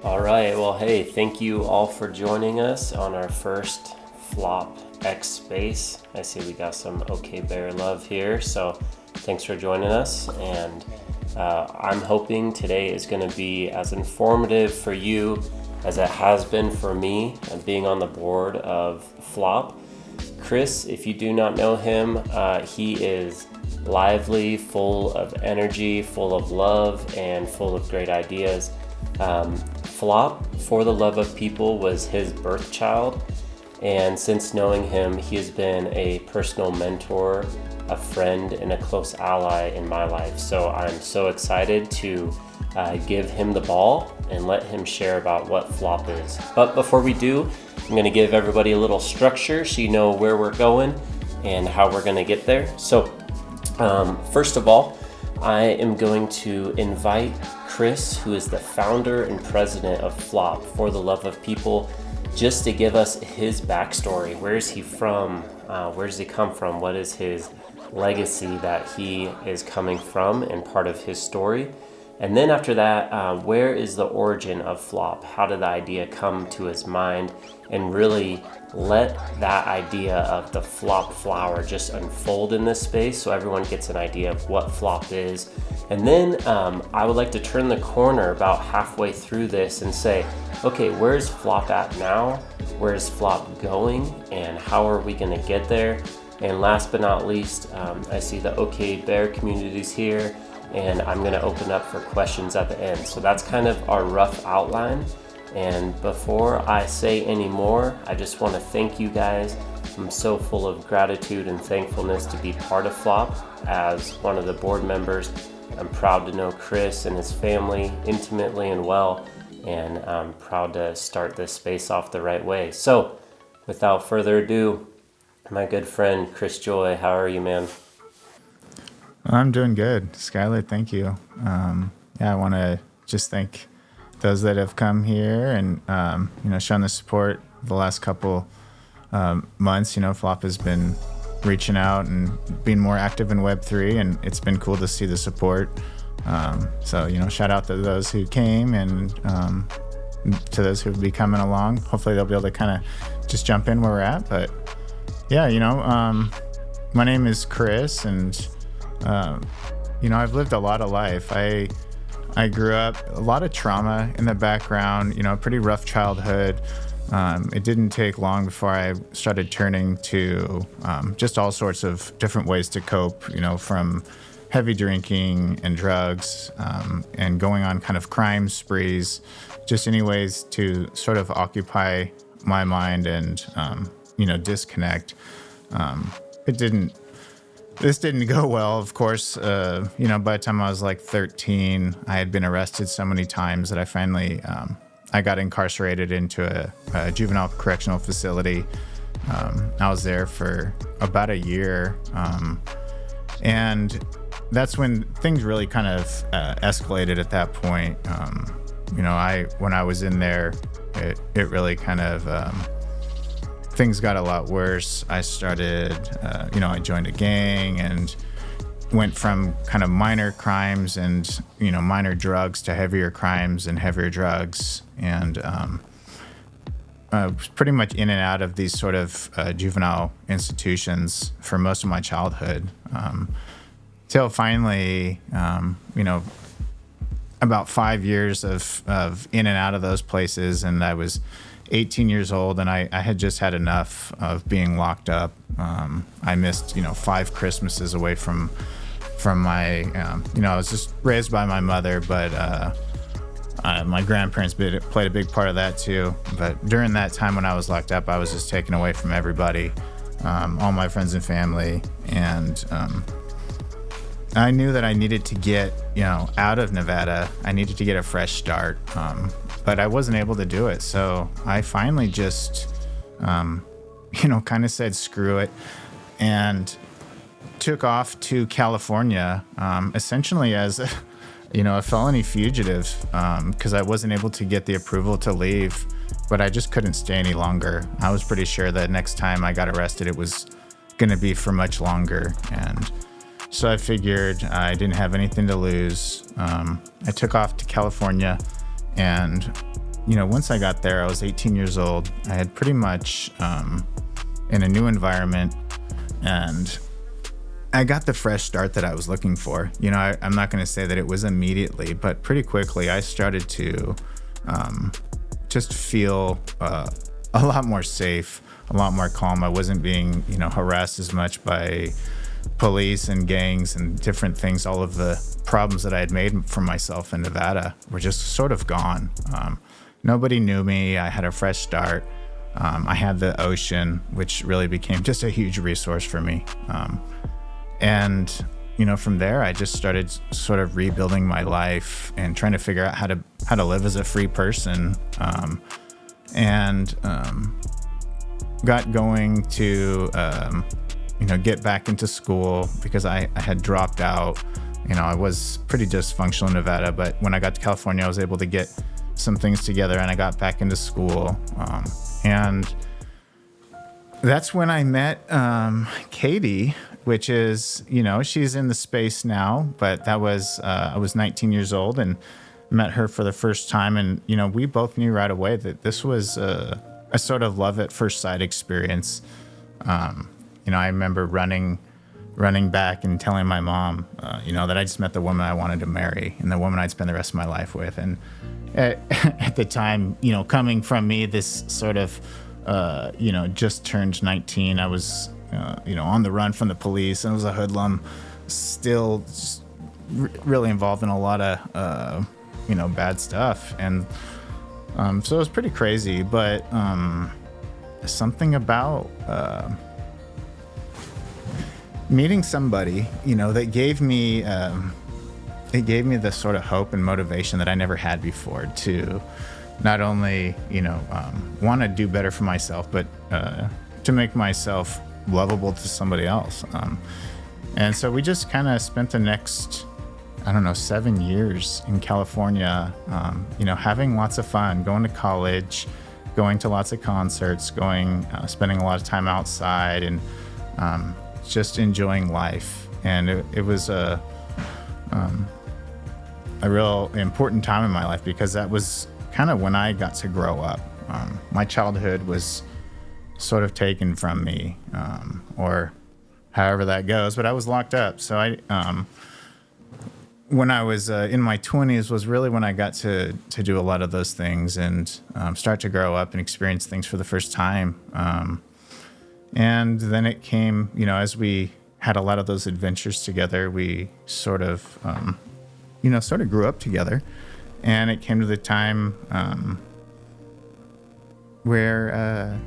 All right, well, hey, thank you all for joining us on our first Flop X Space. I see we got some OK Bear love here, so thanks for joining us. And I'm hoping today is going to be as informative for you as it has been for me being on the board of Flop. Chris, if you do not know him, he is lively, full of energy, full of love, and full of great ideas. Flop, For the Love of People, was his birth child, and since knowing him, he has been a personal mentor, a friend, and a close ally in my life. So I'm so excited to give him the ball and let him share about what Flop is. But before we do, I'm going to give everybody a little structure so you know where we're going and how we're going to get there. So first of all, I am going to invite Chris, who is the founder and president of Flop, For the Love of People, just to give us his backstory. Where is he from? Where does he come from? What is his legacy that he is coming from and part of his story? And then after that, where is the origin of Flop? How did the idea come to his mind? And really let that idea of the Flop flower just unfold in this space so everyone gets an idea of what Flop is. And then I would like to turn the corner about halfway through this and say, okay, where's Flop at now? Where's Flop going? And how are we gonna get there? And last but not least, I see the OK Bear communities here, and I'm gonna open up for questions at the end. So that's kind of our rough outline. And before I say any more, I just want to thank you guys. I'm so full of gratitude and thankfulness to be part of Flop as one of the board members. I'm proud to know Chris and his family intimately and well, and I'm proud to start this space off the right way. So without further ado, my good friend Chris Joy, how are you, man? I'm doing good. Skyler, thank you. I want to just thank those that have come here and, shown the support the last couple months. Flop has been reaching out and being more active in Web3, and it's been cool to see the support. Shout out to those who came and to those who will be coming along. Hopefully they'll be able to kind of just jump in where we're at. But my name is Chris, and I've lived a lot of life. I grew up, a lot of trauma in the background, a pretty rough childhood. It didn't take long before I started turning to just all sorts of different ways to cope, from heavy drinking and drugs and going on kind of crime sprees, just any ways to sort of occupy my mind and, disconnect. This didn't go well, of course. By the time I was like 13, I had been arrested so many times that I finally, I got incarcerated into a juvenile correctional facility. I was there for about a year. And that's when things really kind of escalated at that point. When I was in there, it really kind of, things got a lot worse. I started, I joined a gang and went from kind of minor crimes and, minor drugs to heavier crimes and heavier drugs. And was pretty much in and out of these sort of juvenile institutions for most of my childhood. Till finally, about 5 years of in and out of those places, and I was 18 years old, and I had just had enough of being locked up. I missed, 5 Christmases away from my, I was just raised by my mother, but my grandparents played a big part of that too. But during that time when I was locked up, I was just taken away from everybody, all my friends and family, and I knew that I needed to get, out of Nevada. I needed to get a fresh start. But I wasn't able to do it. So I finally just, kind of said, screw it, and took off to California, essentially as a felony fugitive, because I wasn't able to get the approval to leave, but I just couldn't stay any longer. I was pretty sure that next time I got arrested, it was going to be for much longer. And so I figured I didn't have anything to lose. I took off to California and once I got there, I was 18 years old. I had pretty much in a new environment, and I got the fresh start that I was looking for. I'm not going to say that it was immediately, but pretty quickly I started to just feel a lot more safe, a lot more calm. I wasn't being, harassed as much by police and gangs and different things. All of the problems that I had made for myself in Nevada were just sort of gone. Nobody knew me. I had a fresh start. I had the ocean, which really became just a huge resource for me. And from there, I just started sort of rebuilding my life and trying to figure out how to live as a free person. And got going to, get back into school because I had dropped out. I was pretty dysfunctional in Nevada, but when I got to California, I was able to get some things together and I got back into school. And that's when I met Katie, which is, she's in the space now, but that was, I was 19 years old and met her for the first time. And, we both knew right away that this was a sort of love at first sight experience. I remember running back and telling my mom, that I just met the woman I wanted to marry and the woman I'd spend the rest of my life with. And at the time, coming from me, this sort of, just turned 19, I was, on the run from the police and I was a hoodlum, still really involved in a lot of, bad stuff. And so it was pretty crazy, but something about meeting somebody, that gave me the sort of hope and motivation that I never had before to not only, want to do better for myself, but to make myself lovable to somebody else. And so we just kind of spent the next, 7 years in California, having lots of fun, going to college, going to lots of concerts, spending a lot of time outside and just enjoying life. And it was a real important time in my life because that was kind of when I got to grow up. My childhood was sort of taken from me, or however that goes, but I was locked up. So when I was in my 20s was really when I got to do a lot of those things and start to grow up and experience things for the first time. And then it came, as we had a lot of those adventures together, we sort of, grew up together. And it came to the time where,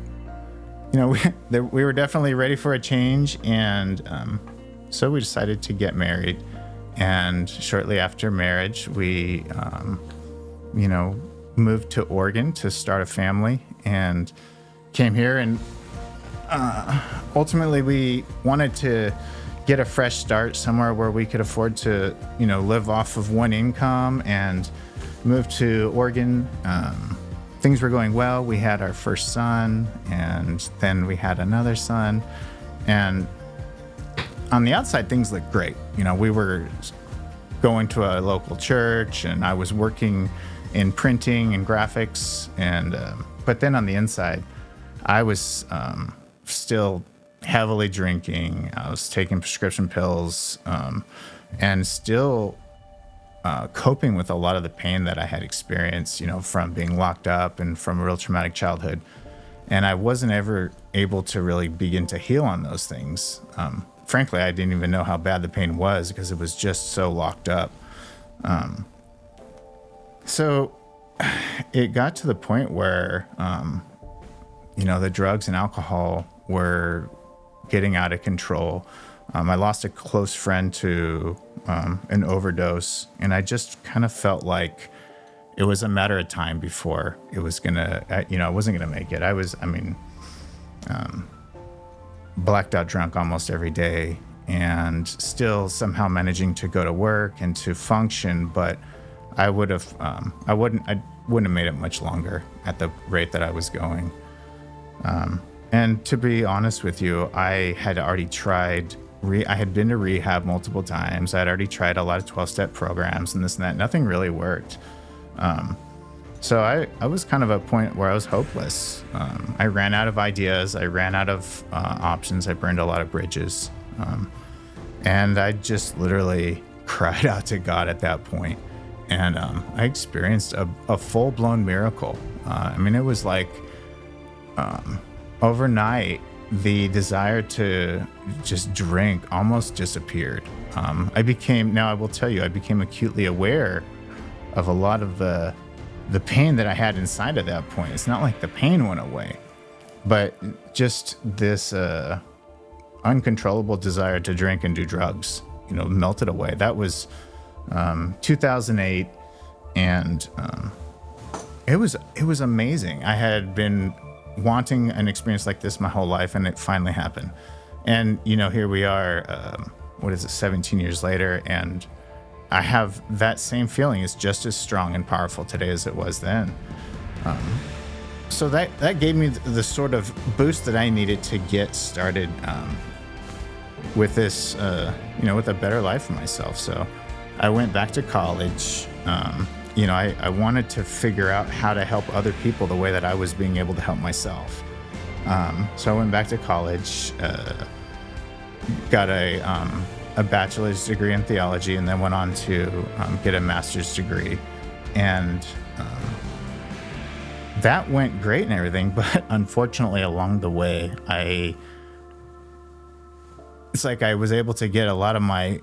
we were definitely ready for a change. And so we decided to get married. And shortly after marriage, we, moved to Oregon to start a family and came here. And ultimately, we wanted to get a fresh start somewhere where we could afford to, live off of one income and move to Oregon. Things were going well. We had our first son, and then we had another son. And on the outside, things looked great. We were going to a local church, and I was working in printing and graphics. And but then on the inside, I was still heavily drinking. I was taking prescription pills, and still coping with a lot of the pain that I had experienced, from being locked up and from a real traumatic childhood. And I wasn't ever able to really begin to heal on those things. Frankly, I didn't even know how bad the pain was because it was just so locked up. So it got to the point where, the drugs and alcohol were getting out of control. I lost a close friend to an overdose, and I just kind of felt like it was a matter of time before it was gonna, I wasn't gonna make it. I was, blacked out drunk almost every day and still somehow managing to go to work and to function, but I wouldn't have made it much longer at the rate that I was going. And to be honest with you, I had already tried, I had been to rehab multiple times. I had already tried a lot of 12-step programs and this and that. Nothing really worked. So I was kind of at a point where I was hopeless. I ran out of ideas. I ran out of options. I burned a lot of bridges. And I just literally cried out to God at that point. And I experienced a full-blown miracle. I mean, it was like overnight, the desire to just drink almost disappeared. Now I will tell you, I became acutely aware of a lot of the pain that I had inside at that point. It's not like the pain went away, but just this uncontrollable desire to drink and do drugs, melted away. That was 2008, and it was amazing. I had been wanting an experience like this my whole life, and it finally happened. And here we are, 17 years later, and I have that same feeling. It's just as strong and powerful today as it was then. So that gave me the sort of boost that I needed to get started with this, with a better life for myself. So I went back to college. I wanted to figure out how to help other people the way that I was being able to help myself. So I went back to college, got a bachelor's degree in theology, and then went on to get a master's degree. And that went great and everything, but unfortunately along the way, it's like I was able to get a lot of my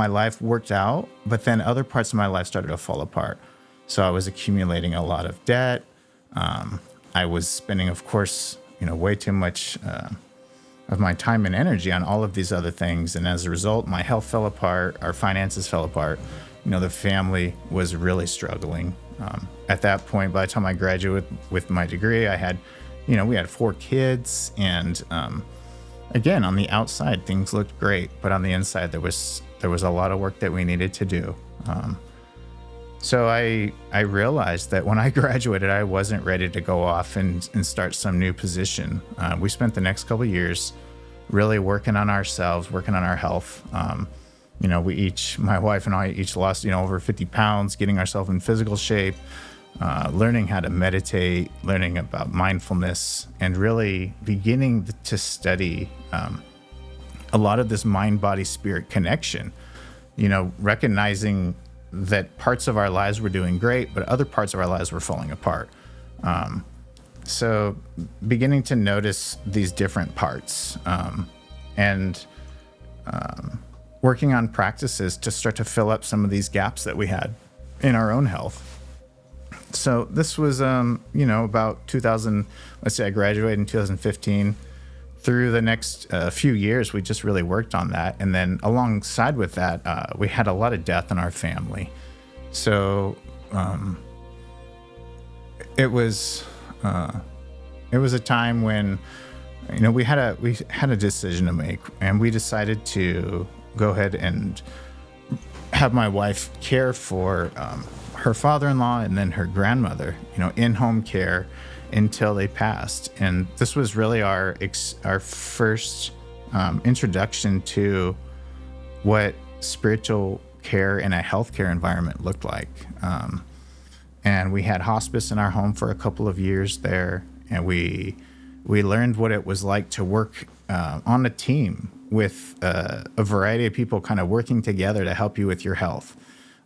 life worked out, but then other parts of my life started to fall apart. So I was accumulating a lot of debt. I was spending, of course, way too much of my time and energy on all of these other things. And as a result, my health fell apart, our finances fell apart. The family was really struggling. At that point, by the time I graduated with my degree, I had, we had 4 kids, and again, on the outside, things looked great, but on the inside, there was a lot of work that we needed to do. So I realized that when I graduated, I wasn't ready to go off and start some new position. We spent the next couple of years really working on ourselves, working on our health. My wife and I each lost, over 50 pounds, getting ourselves in physical shape, learning how to meditate, learning about mindfulness, and really beginning to study a lot of this mind, body, spirit connection, recognizing that parts of our lives were doing great, but other parts of our lives were falling apart. So beginning to notice these different parts and working on practices to start to fill up some of these gaps that we had in our own health. So this was, about 2000, let's say I graduated in 2015. Through the next few years, we just really worked on that. And then alongside with that, we had a lot of death in our family. So it was a time when, we had a decision to make, and we decided to go ahead and have my wife care for her father-in-law and then her grandmother, in-home care until they passed. And this was really our first introduction to what spiritual care in a healthcare environment looked like. And we had hospice in our home for a couple of years there, and we learned what it was like to work on a team with a variety of people kind of working together to help you with your health.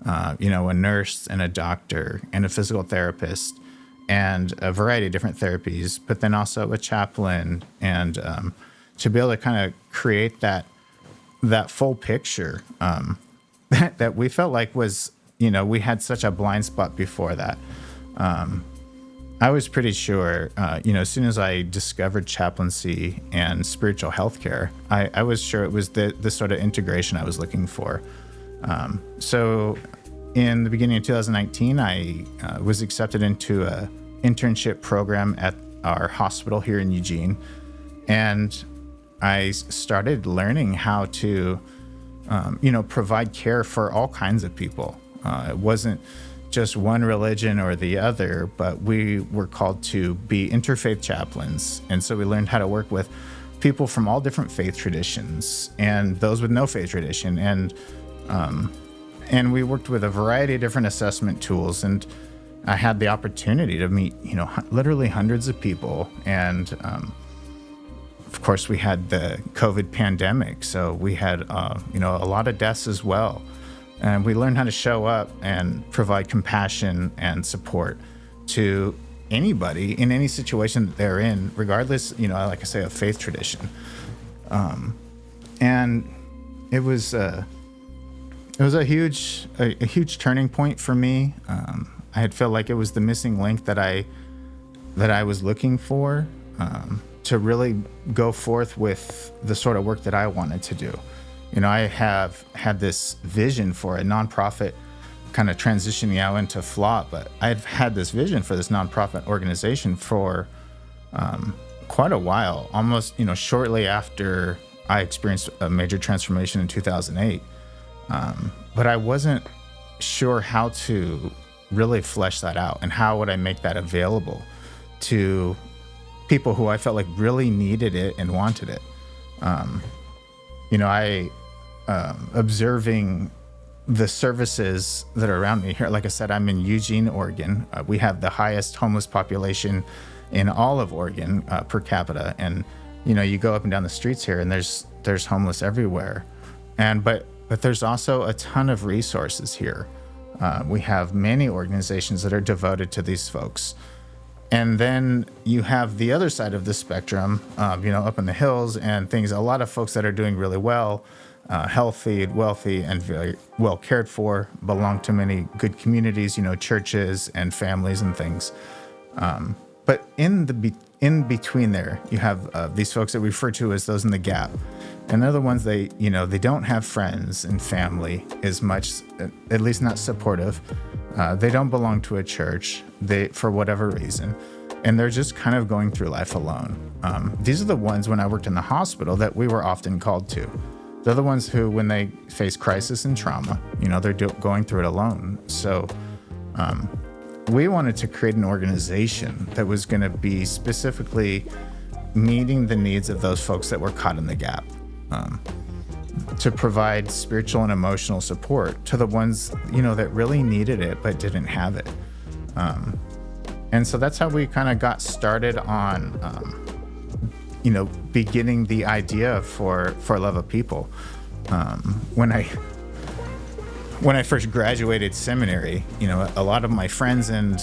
A nurse and a doctor and a physical therapist and a variety of different therapies, but then also a chaplain, and to be able to kind of create that full picture that we felt like was, we had such a blind spot before that. I was pretty sure, as soon as I discovered chaplaincy and spiritual healthcare, I was sure it was the sort of integration I was looking for. So in the beginning of 2019, I was accepted into an internship program at our hospital here in Eugene. And I started learning how to, provide care for all kinds of people. It wasn't just one religion or the other, but we were called to be interfaith chaplains. And so we learned how to work with people from all different faith traditions and those with no faith tradition. And we worked with a variety of different assessment tools, and I had the opportunity to meet, literally hundreds of people. And of course, we had the COVID pandemic, so we had, a lot of deaths as well. And we learned how to show up and provide compassion and support to anybody in any situation that they're in, regardless, like I say, of faith tradition. And it was a huge turning point for me. I had felt like it was the missing link that I was looking for, to really go forth with the sort of work that I wanted to do. I have had this vision for a nonprofit kind of transitioning out into FLOP, but I've had this vision for this nonprofit organization for quite a while, almost, shortly after I experienced a major transformation in 2008. But I wasn't sure how to really flesh that out, and how would I make that available to people who I felt like really needed it and wanted it. Observing the services that are around me here. Like I said, I'm in Eugene, Oregon. We have the highest homeless population in all of Oregon per capita. And, you go up and down the streets here and there's homeless everywhere. But there's also a ton of resources here. We have many organizations that are devoted to these folks. And then you have the other side of the spectrum, up in the hills and things, a lot of folks that are doing really well, healthy, wealthy, and very well cared for, belong to many good communities, churches and families and things. But in between there, you have these folks that we refer to as those in the gap. And they're the ones they don't have friends and family as much, at least not supportive. They don't belong to a church, for whatever reason, and they're just kind of going through life alone. These are the ones, when I worked in the hospital, that we were often called to. They're the ones who, when they face crisis and trauma, they're going through it alone. So we wanted to create an organization that was going to be specifically meeting the needs of those folks that were caught in the gap, to provide spiritual and emotional support to the ones, that really needed it but didn't have it. And so that's how we kind of got started on, beginning the idea for Love of People. When I first graduated seminary, a lot of my friends and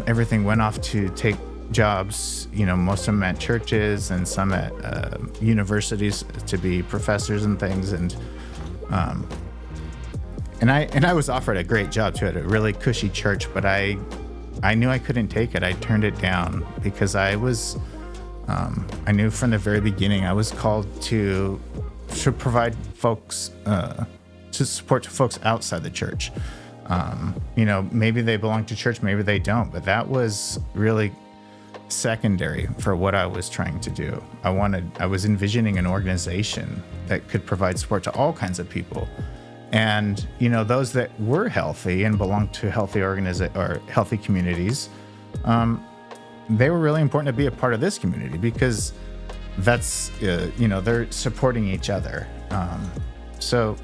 everything went off to take jobs, most of them at churches and some at universities to be professors and things. And I was offered a great job too at a really cushy church, but I knew I couldn't take it. I turned it down because I knew from the very beginning I was called to provide folks, to support folks outside the church. Maybe they belong to church, maybe they don't, but that was really secondary for what I was trying to do. I was envisioning an organization that could provide support to all kinds of people. And, those that were healthy and belonged to healthy healthy communities, they were really important to be a part of this community because that's, they're supporting each other. So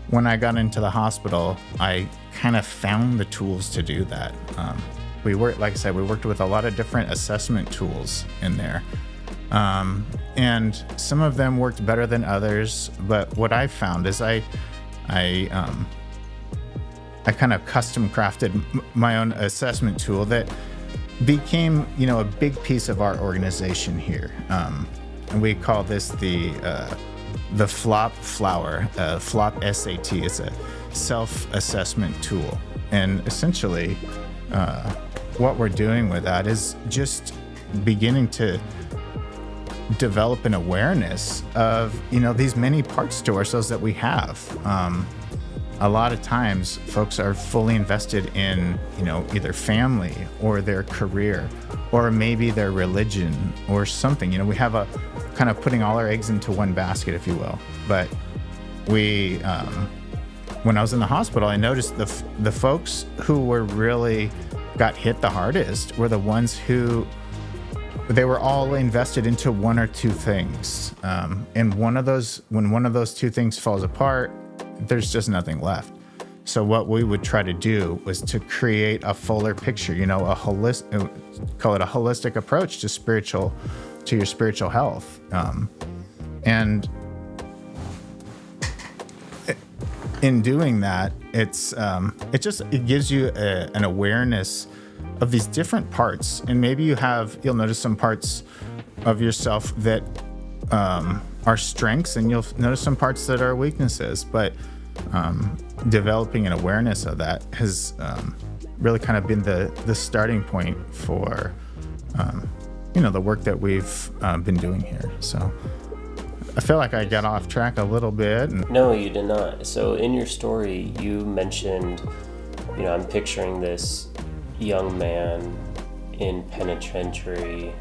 when I got into the hospital, I kind of found the tools to do that. Like I said, we worked with a lot of different assessment tools in there. And some of them worked better than others. But what I found is I kind of custom crafted my own assessment tool that became, a big piece of our organization here. And we call this the FLOP Flower, FLOP SAT. It's a self-assessment tool. And essentially, what we're doing with that is just beginning to develop an awareness of, these many parts to ourselves that we have. A lot of times folks are fully invested in, either family or their career or maybe their religion or something. We have a kind of putting all our eggs into one basket, if you will. But we, when I was in the hospital, I noticed the folks who were really got hit the hardest were the ones who they were all invested into one or two things. And when one of those two things falls apart, there's just nothing left. So what we would try to do was to create a fuller picture, a call it a holistic approach to your spiritual health. And in doing that, it gives you an awareness of these different parts. And maybe you'll notice some parts of yourself that are strengths, and you'll notice some parts that are weaknesses. But developing an awareness of that has really kind of been the starting point for the work that we've been doing here. So I feel like I got off track a little bit. No, you did not. So in your story, you mentioned, I'm picturing this young man in penitentiary,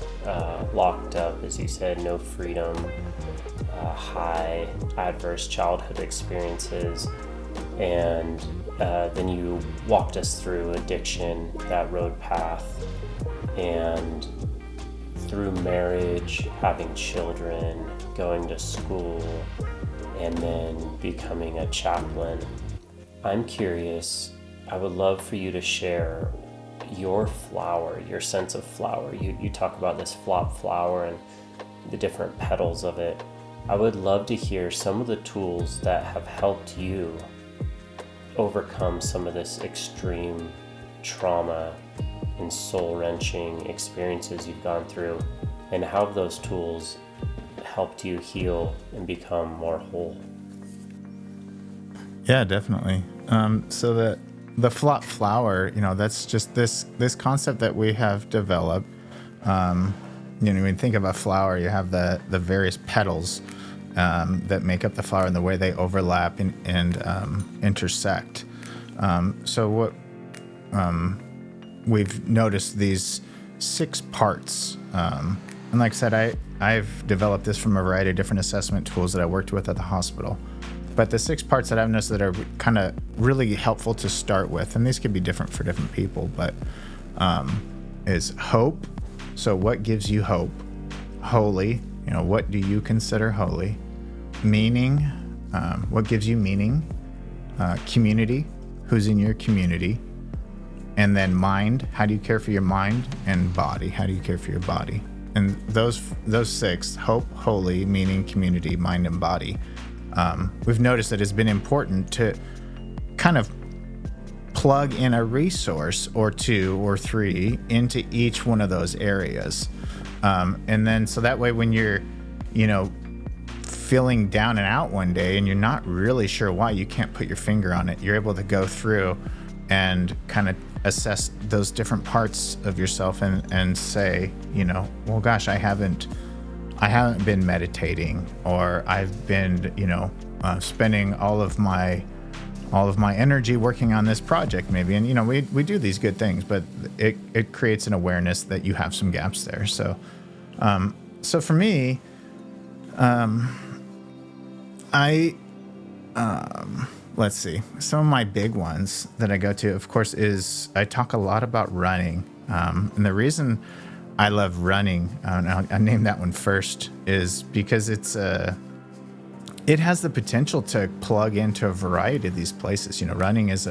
locked up, as you said, no freedom, high adverse childhood experiences, and then you walked us through addiction, that road path, and through marriage, having children, going to school, and then becoming a chaplain. I'm curious, I would love for you to share your flower, your sense of flower. You talk about this flop flower and the different petals of it. I would love to hear some of the tools that have helped you overcome some of this extreme trauma and soul-wrenching experiences you've gone through, and how have those tools helped you heal and become more whole? Yeah, definitely. So the flop flower, that's just this concept that we have developed. When you think of a flower, you have the various petals that make up the flower and the way they overlap and intersect. So what we've noticed these 6 parts, and like I said, I've developed this from a variety of different assessment tools that I worked with at the hospital. But the 6 parts that I've noticed that are kind of really helpful to start with, and these could be different for different people, but is hope. So what gives you hope? Holy, what do you consider holy? Meaning, what gives you meaning? Community, who's in your community? And then mind, how do you care for your mind? And body, how do you care for your body? And those 6, hope, holy, meaning, community, mind, and body, we've noticed that it's been important to kind of plug in a resource or 2 or 3 into each one of those areas. And then so that way when you're, feeling down and out one day and you're not really sure why, you can't put your finger on it, you're able to go through and kind of assess those different parts of yourself and say, well, gosh, I haven't been meditating, or I've been, spending all of my energy working on this project maybe. And, we do these good things, but it creates an awareness that you have some gaps there. So for me, let's see. Some of my big ones that I go to, of course, is I talk a lot about running. And the reason I love running, I named that one first, is because it has the potential to plug into a variety of these places. Running is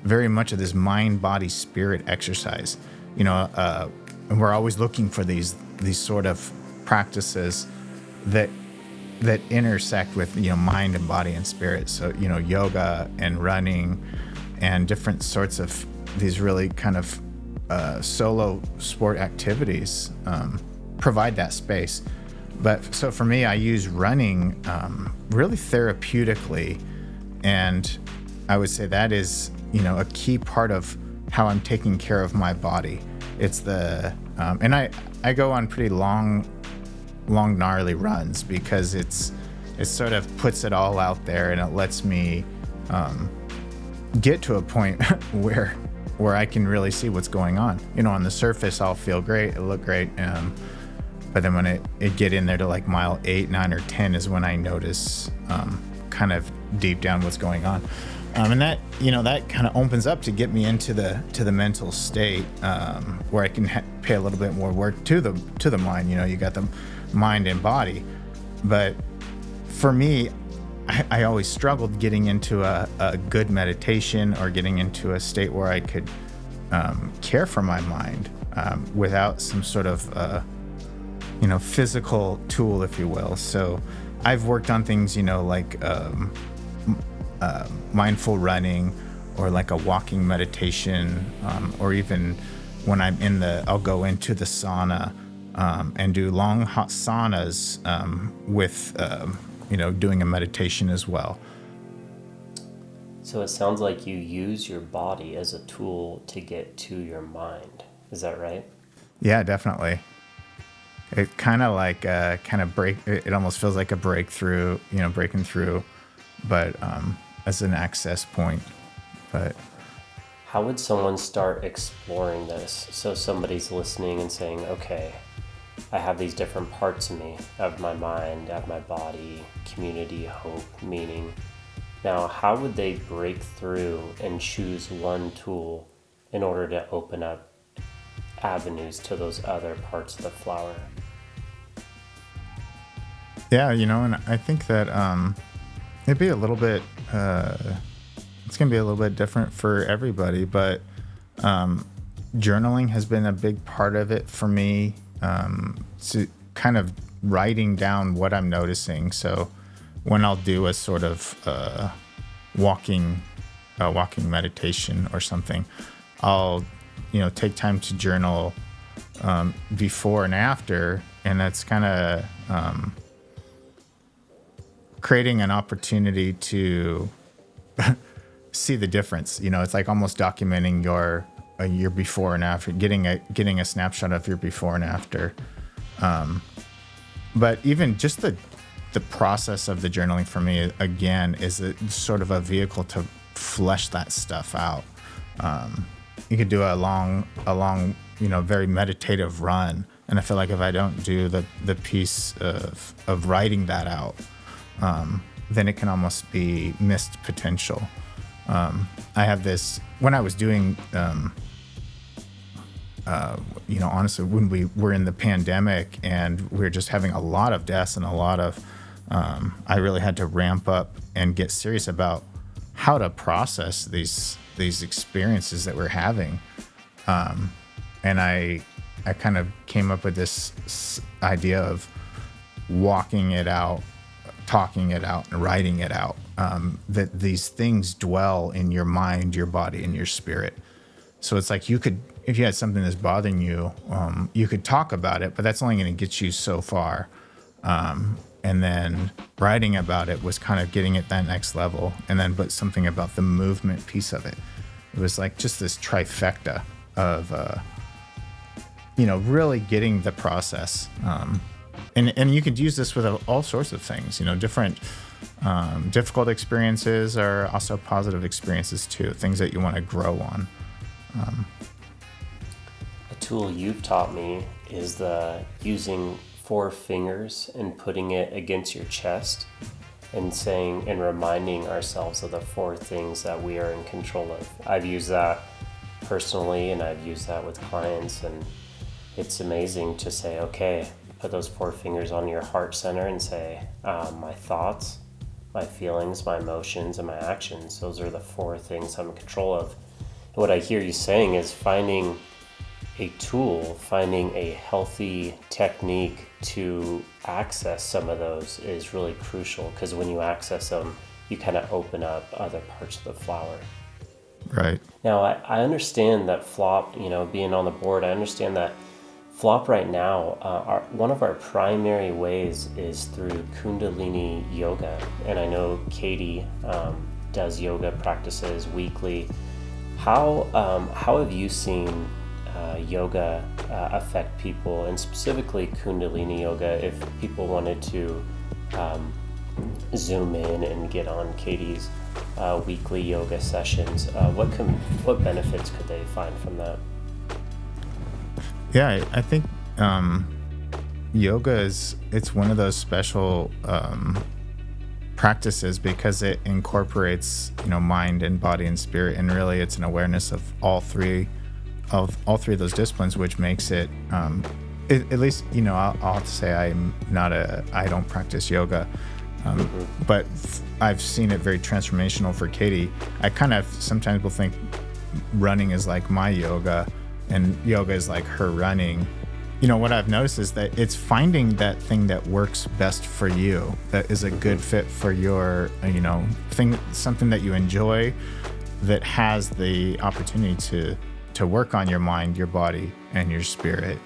very much of this mind, body, spirit exercise. And we're always looking for these sort of practices that intersect with mind and body and spirit. So yoga and running and different sorts of these really kind of solo sport activities provide that space. But so for me, I use running really therapeutically, and I would say that is a key part of how I'm taking care of my body. It's and I go on pretty long gnarly runs because it sort of puts it all out there, and it lets me get to a point where I can really see what's going on. On the surface, I'll feel great, it'll look great, but then when it get in there to like mile 8, 9, or 10 is when I notice kind of deep down what's going on. And that that kind of opens up to get me into the mental state where I can pay a little bit more work to the mind. You got the mind and body, but for me, I always struggled getting into a good meditation or getting into a state where I could care for my mind without some sort of physical tool, if you will. So I've worked on things, like mindful running or like a walking meditation, or even when I'll go into the sauna and do long hot saunas with, doing a meditation as well. So it sounds like you use your body as a tool to get to your mind. Is that right? Yeah, definitely. It kind of like it almost feels like a breakthrough, breaking through, but as an access point. But how would someone start exploring this? So somebody's listening and saying, okay, I have these different parts of me, of my mind, of my body, community, hope, meaning. Now, how would they break through and choose one tool in order to open up avenues to those other parts of the flower? Yeah, and I think that it'd be a little bit, it's going to be a little bit different for everybody, but journaling has been a big part of it for me, to kind of writing down what I'm noticing. So when I'll do a sort of walking meditation or something, I'll take time to journal before and after, and that's kind of creating an opportunity to see the difference. It's like almost documenting your before and after, getting a snapshot of your before and after. But even just the process of the journaling for me, again, is sort of a vehicle to flesh that stuff out. You could do a long, very meditative run. And I feel like if I don't do the piece of writing that out, then it can almost be missed potential. I have this, when I was doing, honestly, when we were in the pandemic and we were just having a lot of deaths and a lot of, I really had to ramp up and get serious about how to process these experiences that we're having. And I kind of came up with this idea of walking it out, talking it out, and writing it out. That these things dwell in your mind, your body, and your spirit. So it's like if you had something that's bothering you, you could talk about it, but that's only going to get you so far. And then writing about it was kind of getting it that next level. And then, but something about the movement piece of it. It was like just this trifecta of, really getting the process. And you could use this with all sorts of things, different difficult experiences are also positive experiences too, things that you want to grow on. A tool you've taught me is the using 4 fingers and putting it against your chest and saying and reminding ourselves of the 4 things that we are in control of. I've used that personally and I've used that with clients, and it's amazing to say, okay, put those 4 fingers on your heart center and say, my thoughts, my feelings, my emotions, and my actions. Those are the 4 things I'm in control of. And what I hear you saying is finding a tool, finding a healthy technique to access some of those is really crucial, because when you access them, you kind of open up other parts of the flower. Right. Now, I understand that flop, being on the board, I understand that flop right now, one of our primary ways is through Kundalini yoga. And I know Katie does yoga practices weekly. How have you seen yoga affect people, and specifically Kundalini yoga, if people wanted to zoom in and get on Katie's weekly yoga sessions? What benefits could they find from that? Yeah, I think yoga it's one of those special practices because it incorporates mind and body and spirit, and really it's an awareness of all three of those disciplines, which makes it at least I'll have to say I don't practice yoga, But I've seen it very transformational for Katie. I kind of sometimes will think running is like my yoga and yoga is like her running. What I've noticed is that it's finding that thing that works best for you, that is a good fit for your, thing, something that you enjoy, that has the opportunity to work on your mind, your body, and your spirit.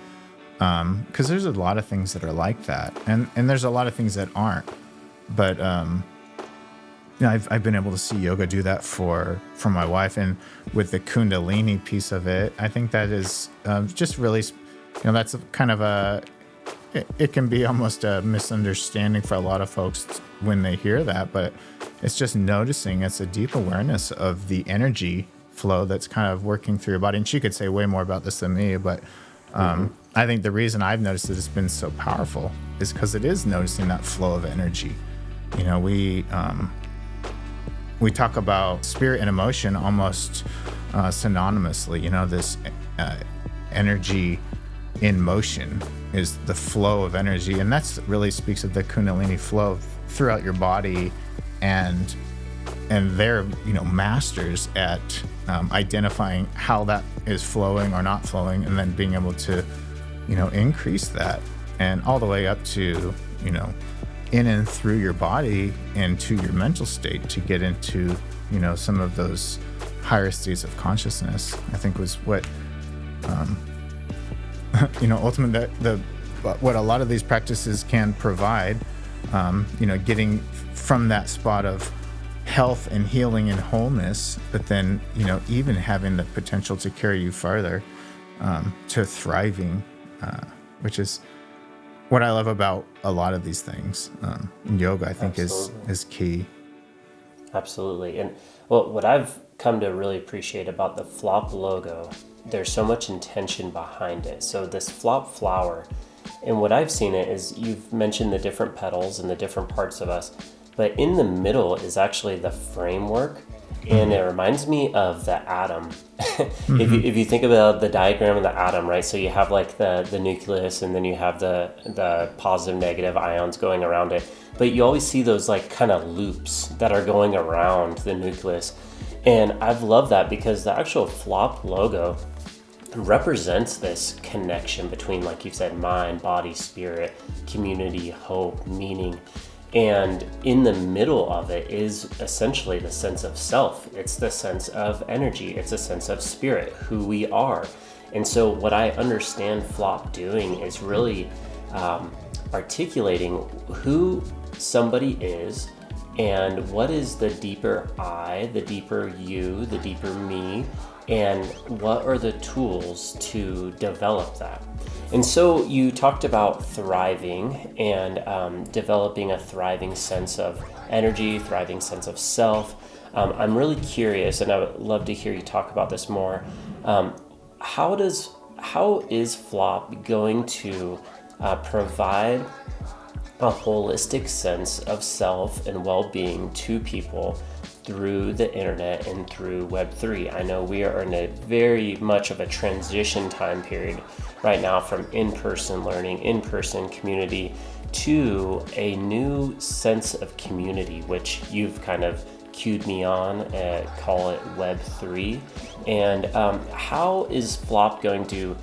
Because there's a lot of things that are like that, and there's a lot of things that aren't. But I've been able to see yoga do that for my wife, and with the Kundalini piece of it, I think that is just really, that's kind of it can be almost a misunderstanding for a lot of folks when they hear that, but it's just noticing, it's a deep awareness of the energy flow that's kind of working through your body. And she could say way more about this than me, but I think the reason I've noticed that it's been so powerful is because it is noticing that flow of energy. We talk about spirit and emotion almost synonymously. This energy in motion is the flow of energy, and that's really speaks of the Kundalini flow throughout your body, and they're masters at identifying how that is flowing or not flowing, and then being able to increase that, and all the way up to in and through your body and to your mental state to get into some of those higher states of consciousness. I think was what ultimately what a lot of these practices can provide. Getting from that spot of health and healing and wholeness, but then even having the potential to carry you farther to thriving, which is what I love about a lot of these things. Yoga, I think, is key. Absolutely. And what I've come to really appreciate about the Flop logo, there's so much intention behind it. So this Flop flower, and what I've seen it is, you've mentioned the different petals and the different parts of us, but in the middle is actually the framework. And it reminds me of the atom. If you think about the diagram of the atom, right? So you have like the nucleus, and then you have the positive, negative ions going around it. But you always see those like kind of loops that are going around the nucleus. And I've loved that because the actual Flop logo represents this connection between, like you said, mind, body, spirit, community, hope, meaning. And in the middle of it is essentially the sense of self. It's the sense of energy. It's a sense of spirit, who we are. And so what I understand Flop doing is really articulating who somebody is and what is the deeper I, the deeper you, the deeper me, and what are the tools to develop that. And so you talked about thriving and developing a thriving sense of energy, thriving sense of self. I'm really curious, and I would love to hear you talk about this more. How is Flop going to provide a holistic sense of self and well-being to people through the internet and through Web3? I know we are in a very much of a transition time period right now from in-person learning, in-person community, to a new sense of community, which you've kind of cued me on, call it Web3. And how is Flop going to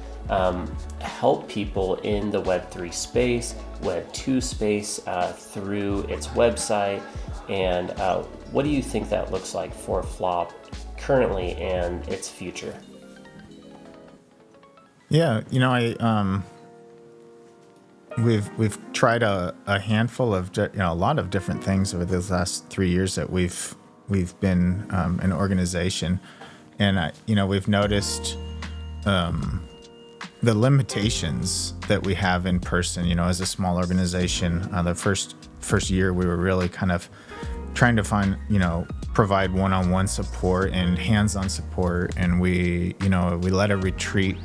help people in the Web3 space, Web2 space, through its website? And what do you think that looks like for Flop currently and its future? Yeah, we've tried a handful of a lot of different things over these last 3 years that we've been an organization, and we've noticed the limitations that we have in person. As a small organization, the first year we were really kind of trying to find, provide one-on-one support and hands-on support. And we led a retreat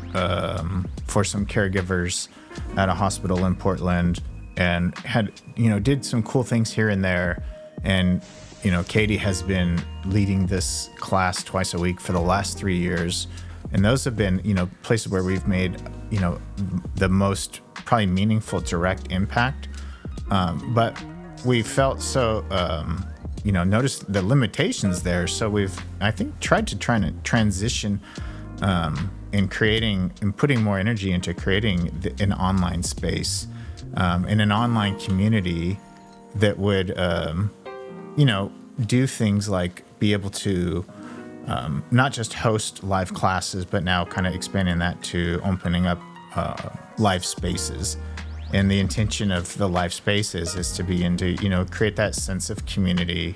for some caregivers at a hospital in Portland, and had, did some cool things here and there. And, Katie has been leading this class twice a week for the last 3 years. And those have been, places where we've made, the most probably meaningful direct impact. But we felt so, noticed the limitations there. So we've, I think, tried to transition in putting more energy into creating an online space, in an online community that would, do things like be able to not just host live classes, but now kind of expanding that to opening up live spaces. And the intention of the live spaces is to begin to, create that sense of community,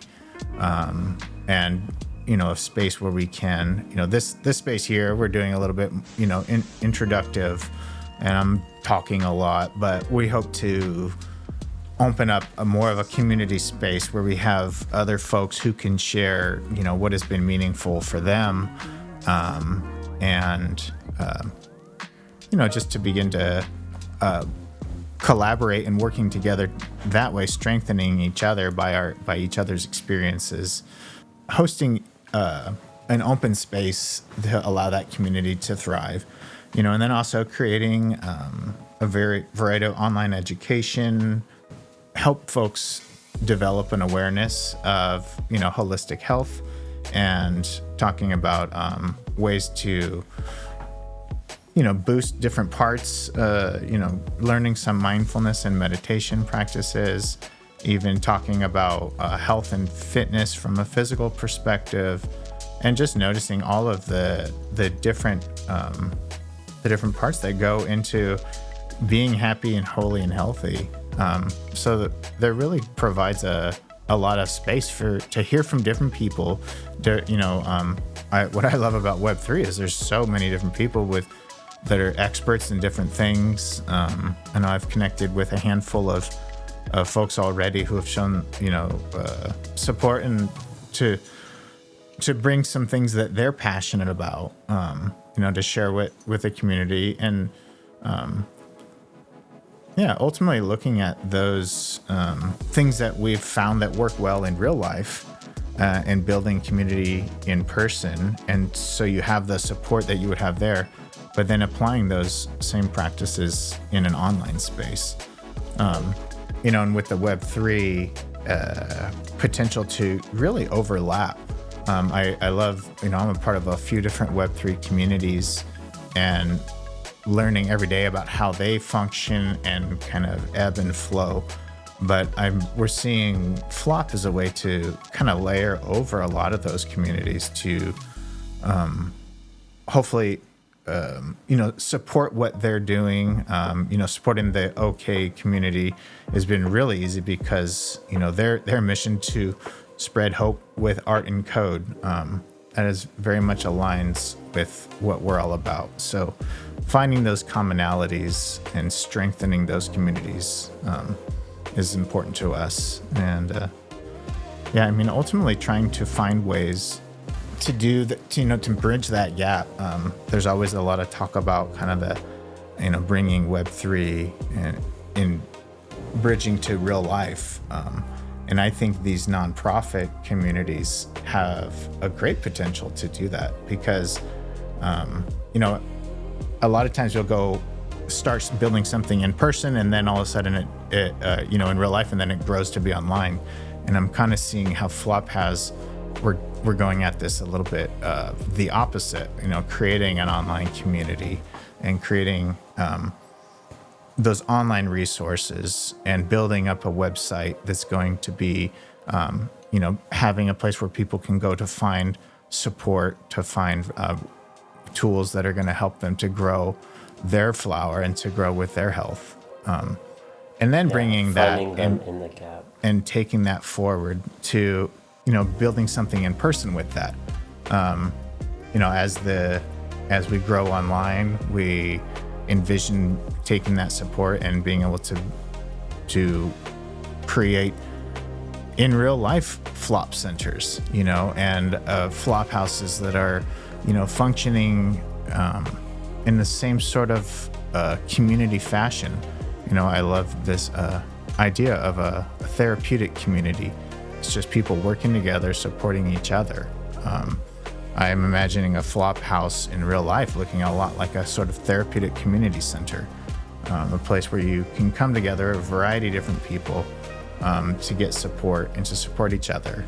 and, a space where we can, this space here, we're doing a little bit, introductive, and I'm talking a lot, but we hope to open up more of a community space where we have other folks who can share, what has been meaningful for them, and just to begin to collaborate and working together that way, strengthening each other by each other's experiences, hosting an open space to allow that community to thrive, and then also creating a variety of online education, help folks develop an awareness of, holistic health, and talking about ways to, boost different parts, learning some mindfulness and meditation practices, even talking about health and fitness from a physical perspective, and just noticing all of the different parts that go into being happy and holy and healthy. So that there really provides a lot of space to hear from different people. What I love about Web3 is there's so many different people that are experts in different things. I know I've connected with a handful of folks already who have shown, support and to bring some things that they're passionate about, to share with the community. And ultimately looking at those things that we've found that work well in real life, and building community in person. And so you have the support that you would have there, but then applying those same practices in an online space. And with the Web3 potential to really overlap. I love, I'm a part of a few different Web3 communities, and learning every day about how they function and kind of ebb and flow. But we're seeing Flop as a way to kind of layer over a lot of those communities to hopefully, support what they're doing. Supporting the OK community has been really easy because, their mission to spread hope with art and code, that is very much aligns with what we're all about. So finding those commonalities and strengthening those communities is important to us. And ultimately trying to find ways to do that, to bridge that gap. There's always a lot of talk about kind of the, bringing Web3 and in bridging to real life. And I think these nonprofit communities have a great potential to do that because, a lot of times you'll go start building something in person and then all of a sudden it in real life, and then it grows to be online. And I'm kind of seeing how Flop we're going at this a little bit the opposite, creating an online community and creating those online resources and building up a website that's going to be, having a place where people can go to find support, to find tools that are going to help them to grow their flower and to grow with their health. And then bringing that in the gap and taking that forward to, building something in person with that. As we grow online, we envision taking that support and being able to create in real life Flop centers, and flop houses that are, functioning in the same sort of community fashion. I love this idea of a therapeutic community. It's just people working together, supporting each other. I'm imagining a flop house in real life looking a lot like a sort of therapeutic community center, a place where you can come together, a variety of different people, to get support and to support each other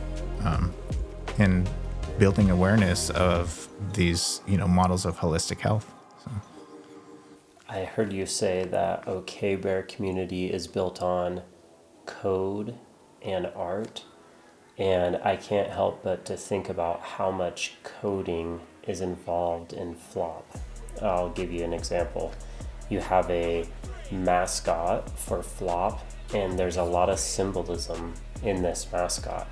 in building awareness of these, models of holistic health. So. I heard you say that OK Bear community is built on code and art, and I can't help but to think about how much coding is involved in Flop. I'll give you an example. You have a mascot for Flop, and there's a lot of symbolism in this mascot.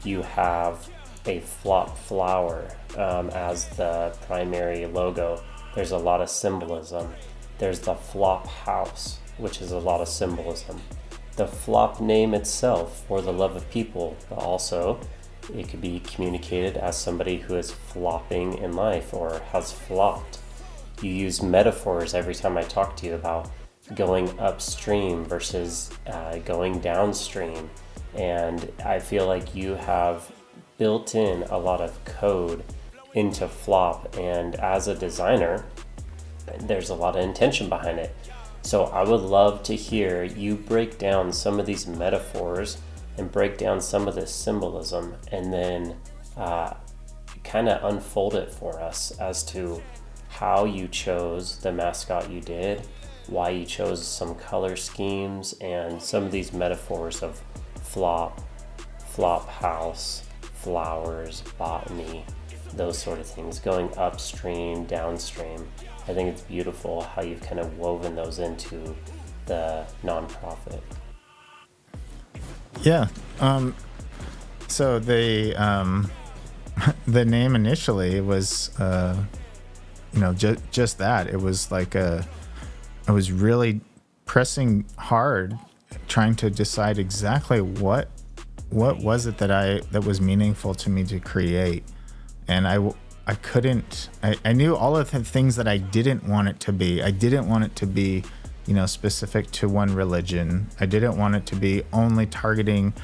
You have a Flop flower as the primary logo. There's a lot of symbolism. There's the Flop house, which is a lot of symbolism. The Flop name itself, for the love of people, but also it could be communicated as somebody who is flopping in life or has flopped. You use metaphors every time I talk to you about going upstream versus going downstream. And I feel like you have built in a lot of code into Flop. And as a designer, there's a lot of intention behind it. So I would love to hear you break down some of these metaphors and break down some of this symbolism, and then kind of unfold it for us as to how you chose the mascot you did, why you chose some color schemes, and some of these metaphors of flop house, flowers, botany, those sort of things, going upstream, downstream. I think it's beautiful how you've kind of woven those into the nonprofit. Yeah. So the name initially was, just that. It was like I was really pressing hard, trying to decide exactly what was it that was meaningful to me to create, and I couldn't. I knew all of the things that I didn't want it to be. I didn't want it to be, specific to one religion. I didn't want it to be only targeting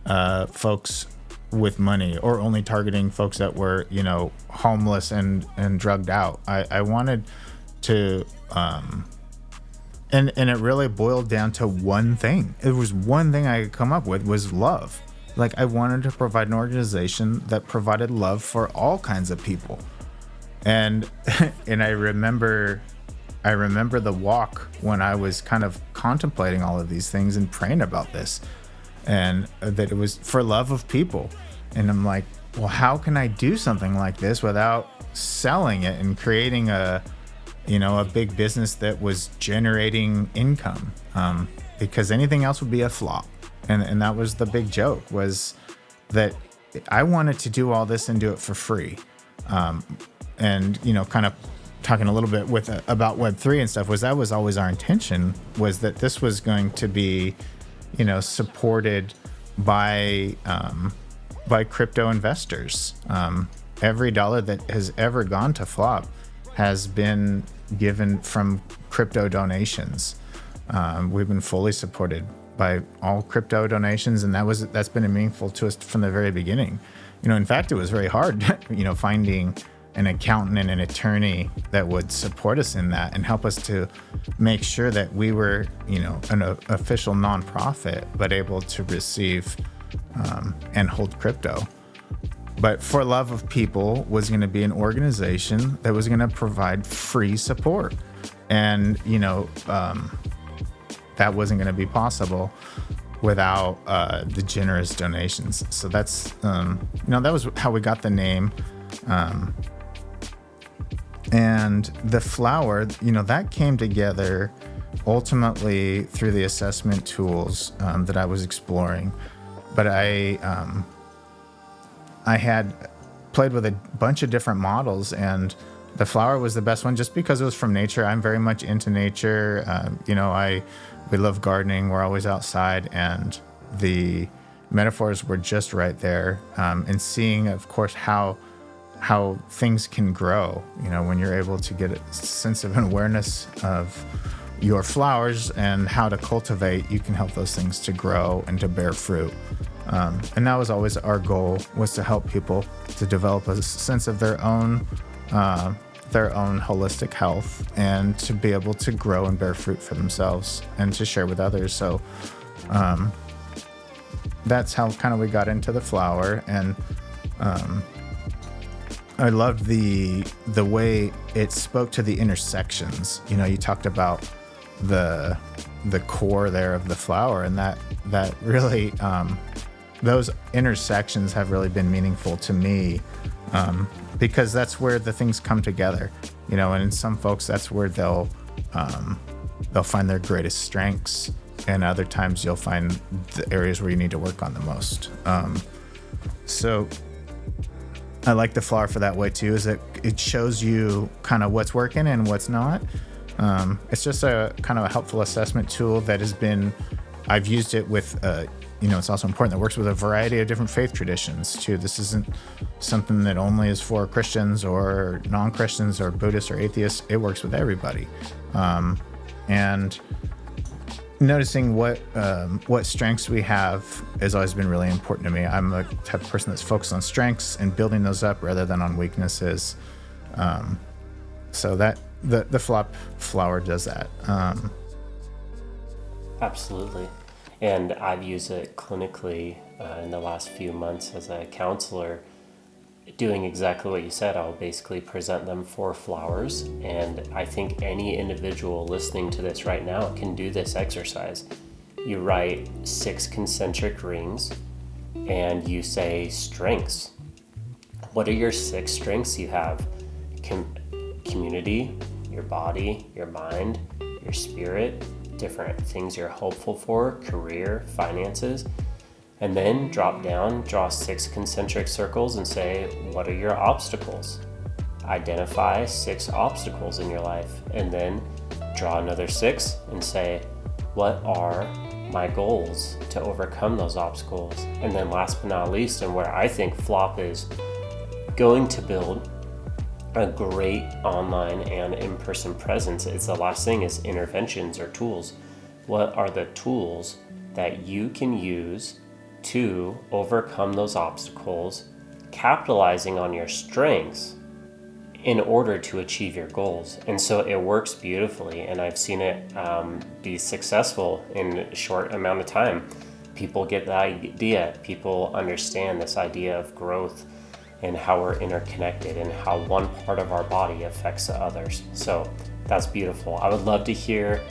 folks with money, or only targeting folks that were, homeless and drugged out. I wanted to, and it really boiled down to one thing. It was one thing I could come up with, was love. Like, I wanted to provide an organization that provided love for all kinds of people. And I remember the walk when I was kind of contemplating all of these things and praying about this, and that it was for love of people. And I'm like, well, how can I do something like this without selling it and creating a big business that was generating income? Because anything else would be a flop. And that was the big joke, was that I wanted to do all this and do it for free. And, kind of talking a little bit about Web3 and stuff, that was always our intention, was that this was going to be, supported by crypto investors. Every dollar that has ever gone to Flop has been given from crypto donations. We've been fully supported by all crypto donations, and that's been meaningful to us from the very beginning. In fact, it was very hard, finding an accountant and an attorney that would support us in that and help us to make sure that we were, an official nonprofit, but able to receive and hold crypto. But For Love of People was going to be an organization that was going to provide free support. And, that wasn't going to be possible without the generous donations. So that's, that was how we got the name. And the flower, that came together ultimately through the assessment tools that I was exploring. But I had played with a bunch of different models, and the flower was the best one just because it was from nature. I'm very much into nature. We love gardening. We're always outside, and the metaphors were just right there. And seeing, of course, how things can grow, when you're able to get a sense of an awareness of your flowers and how to cultivate, you can help those things to grow and to bear fruit. And that was always our goal, was to help people to develop a sense of their own holistic health, and to be able to grow and bear fruit for themselves and to share with others. So that's how kind of we got into the flower. And I loved the way it spoke to the intersections. You talked about the core there of the flower, and that really those intersections have really been meaningful to me, because that's where the things come together. And in some folks, that's where they'll find their greatest strengths, and other times you'll find the areas where you need to work on the most. So I like the flower for that way too, is that it shows you kind of what's working and what's not. It's just a kind of a helpful assessment tool that I've used it with, it's also important that it works with a variety of different faith traditions too. This isn't something that only is for Christians or non-Christians or Buddhists or atheists. It works with everybody. And noticing what strengths we have has always been really important to me. I'm a type of person that's focused on strengths and building those up rather than on weaknesses. So that the flop flower does that. Absolutely. And I've used it clinically in the last few months as a counselor, doing exactly what you said. I'll basically present them 4 flowers, and I think any individual listening to this right now can do this exercise. You write 6 concentric rings and you say strengths. What are your 6 strengths you have? Community, your body, your mind, your spirit, different things you're hopeful for, career, finances. And then drop down, draw 6 concentric circles and say, what are your obstacles? Identify 6 obstacles in your life, and then draw another 6 and say, what are my goals to overcome those obstacles? And then last but not least, and where I think Flop is going to build a great online and in-person presence, it's the last thing, is interventions or tools. What are the tools that you can use to overcome those obstacles, capitalizing on your strengths in order to achieve your goals? And so it works beautifully, and I've seen it be successful in a short amount of time. People get the idea, people understand this idea of growth and how we're interconnected and how one part of our body affects the others. So that's beautiful. I would love to hear,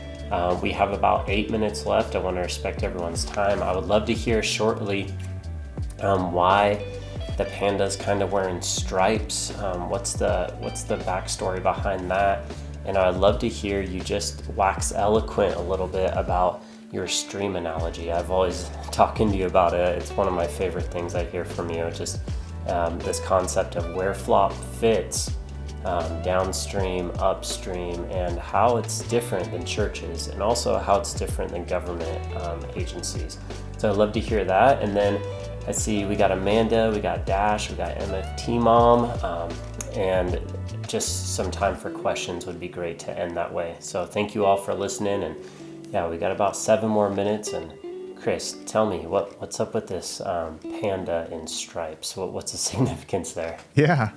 we have about 8 minutes left. I want to respect everyone's time. I would love to hear shortly why the panda's kind of wearing stripes. What's the backstory behind that? And I'd love to hear you just wax eloquent a little bit about your stream analogy. I've always talking to you about it. It's one of my favorite things I hear from you. Just this concept of where Flop fits downstream, upstream, and how it's different than churches, and also how it's different than government agencies. So I'd love to hear that. And then I see we got Amanda, we got Dash, we got MFT Mom, and just some time for questions would be great to end that way. So thank you all for listening. And yeah, we got about 7 more minutes. And Chris, tell me what's up with this panda in stripes? What's the significance there? Yeah.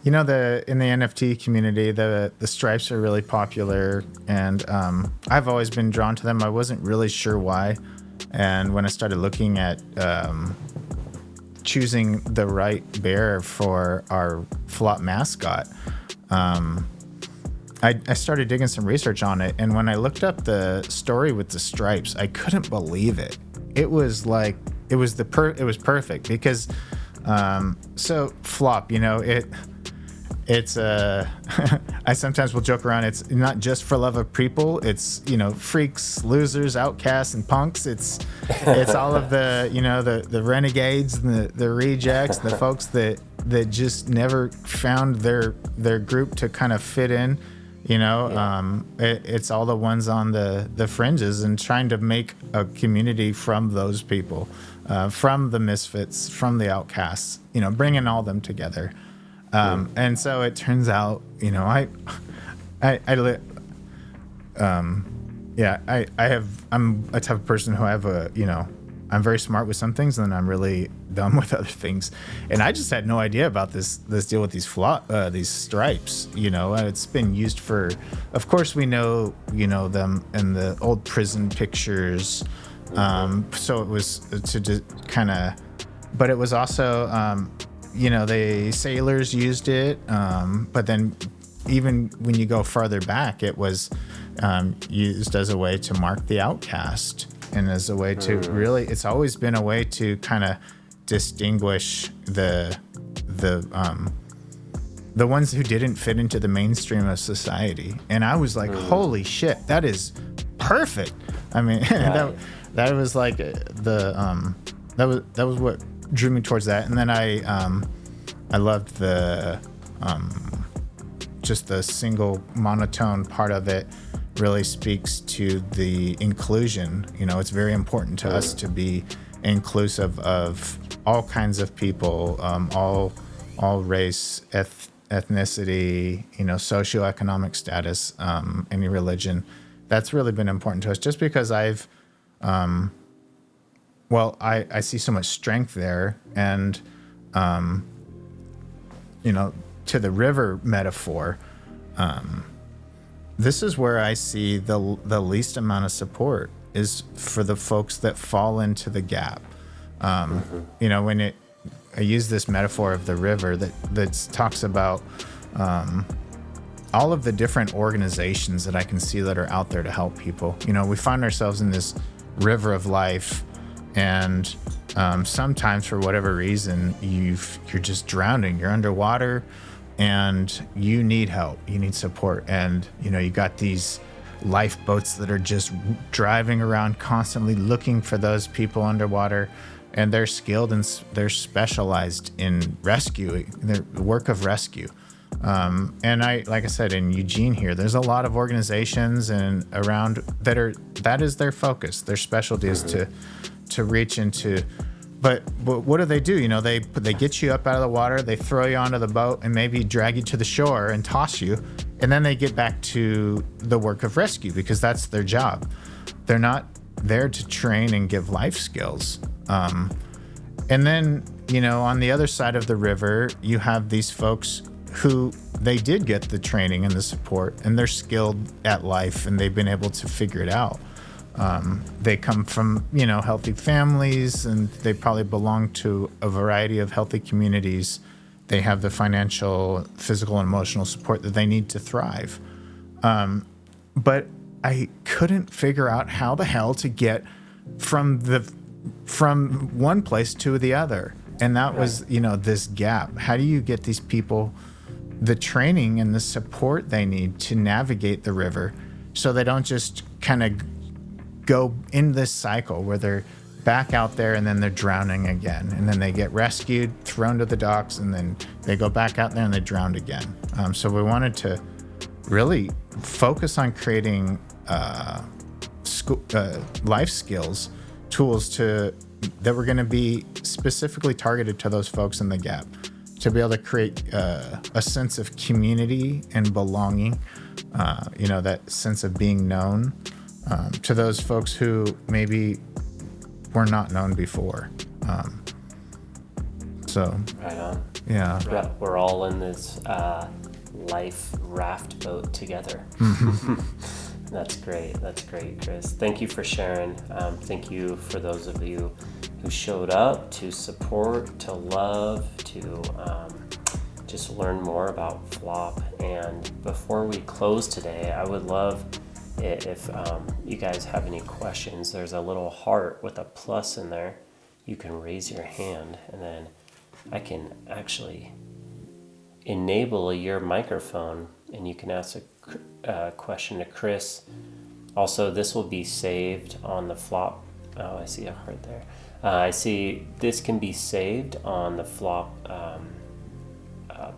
In the NFT community, the stripes are really popular, and I've always been drawn to them. I wasn't really sure why, and when I started looking at choosing the right bear for our Flop mascot, I started digging some research on it, and when I looked up the story with the stripes, I couldn't believe it. It was perfect because so Flop, it's I sometimes will joke around, it's not just for love of people. It's freaks, losers, outcasts, and punks. It's all of the the renegades and the rejects, the folks that just never found their group to kind of fit in. It's all the ones on the fringes, and trying to make a community from those people, from the misfits, from the outcasts, bringing all them together. And so it turns out, I'm a type of person who I'm very smart with some things, and then I'm really dumb with other things. And I just had no idea about this deal with these stripes. It's been used for, of course, we know them in the old prison pictures, So it was to just kind of, but it was also, the sailors used it. But then even when you go farther back, it was used as a way to mark the outcast and as a way to really, it's always been a way to kind of distinguish the ones who didn't fit into the mainstream of society. And I was like, holy shit, that is perfect. I mean, right. that was like that was what drew me towards that. And then I loved the just the single monotone part of it really speaks to the inclusion. It's very important to us to be inclusive of all kinds of people, all race, ethnicity, socioeconomic status, any religion. That's really been important to us, just because I see so much strength there. And, to the river metaphor, this is where I see the least amount of support is for the folks that fall into the gap. When I use this metaphor of the river that talks about all of the different organizations that I can see that are out there to help people. We find ourselves in this river of life, and sometimes for whatever reason, you're just drowning. You're underwater, and you need help. You need support, and you got these lifeboats that are just driving around constantly looking for those people underwater. And they're skilled and they're specialized in rescue, the work of rescue. And like I said, in Eugene here, there's a lot of organizations and around that is their focus. Their specialty is to reach into. But what do? They get you up out of the water, they throw you onto the boat, and maybe drag you to the shore and toss you, and then they get back to the work of rescue because that's their job. They're not there to train and give life skills. And then, on the other side of the river, you have these folks who they did get the training and the support, and they're skilled at life, and they've been able to figure it out. They come from, healthy families, and they probably belong to a variety of healthy communities. They have the financial, physical, and emotional support that they need to thrive. But I couldn't figure out how the hell to get from one place to the other. And that was, this gap. How do you get these people the training and the support they need to navigate the river so they don't just kind of go in this cycle where they're back out there and then they're drowning again, and then they get rescued, thrown to the docks, and then they go back out there and they drown again. So we wanted to really focus on creating life skills, tools that were going to be specifically targeted to those folks in the gap, to be able to create a sense of community and belonging, that sense of being known to those folks who maybe were not known before. Right on. Yeah. We're all in this life raft boat together. That's great, Chris. Thank you for sharing. Thank you for those of you who showed up to support, to love, to just learn more about FLOP. And before we close today, I would love it if you guys have any questions. There's a little heart with a plus in there. You can raise your hand, and then I can actually enable your microphone, and you can ask a question to Chris. Also, this will be saved on the FLOP. Oh, I see a heart there. I see this can be saved on the FLOP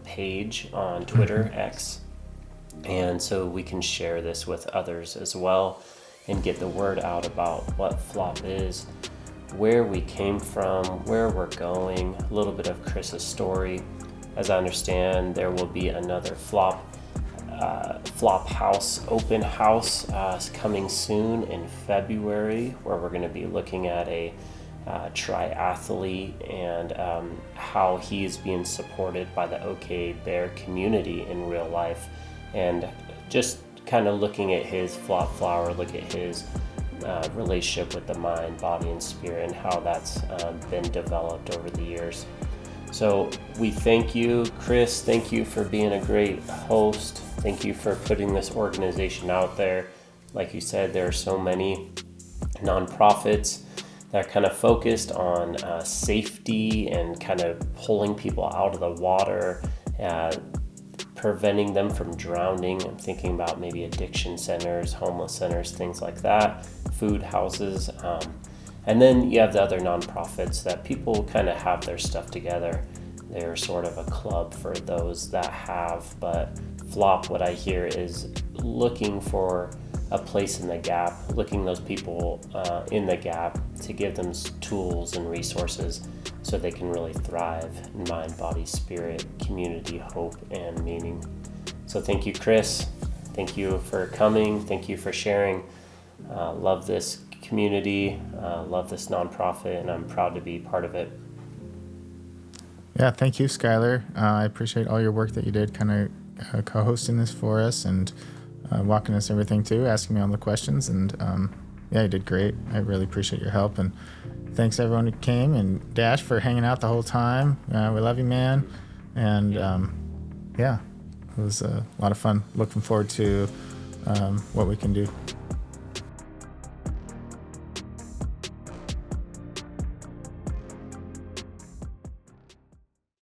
page on Twitter, X. And so we can share this with others as well and get the word out about what FLOP is, where we came from, where we're going, a little bit of Chris's story. As I understand, there will be another FLOP house, open house coming soon in February, where we're going to be looking at a triathlete and how he is being supported by the OK Bear community in real life, and just kind of looking at his FLOP flower, look at his relationship with the mind, body, and spirit, and how that's been developed over the years. So we thank you, Chris. Thank you for being a great host. Thank you for putting this organization out there. Like you said, there are so many nonprofits that are kind of focused on safety and kind of pulling people out of the water, preventing them from drowning. I'm thinking about maybe addiction centers, homeless centers, things like that, food houses. And then you have the other nonprofits that people kind of have their stuff together. They're sort of a club for those that have, but FLOP, what I hear, is looking for a place in the gap, looking those people in the gap to give them tools and resources so they can really thrive in mind, body, spirit, community, hope, and meaning. So thank you, Chris. Thank you for coming. Thank you for sharing. Love this community, love this nonprofit, and I'm proud to be part of it. Yeah, thank you, Skyler. I appreciate all your work that you did kind of co-hosting this for us and walking us everything too, asking me all the questions. And yeah, you did great. I really appreciate your help. And thanks everyone who came, and Dash for hanging out the whole time. We love you, man. And yeah, it was a lot of fun. Looking forward to what we can do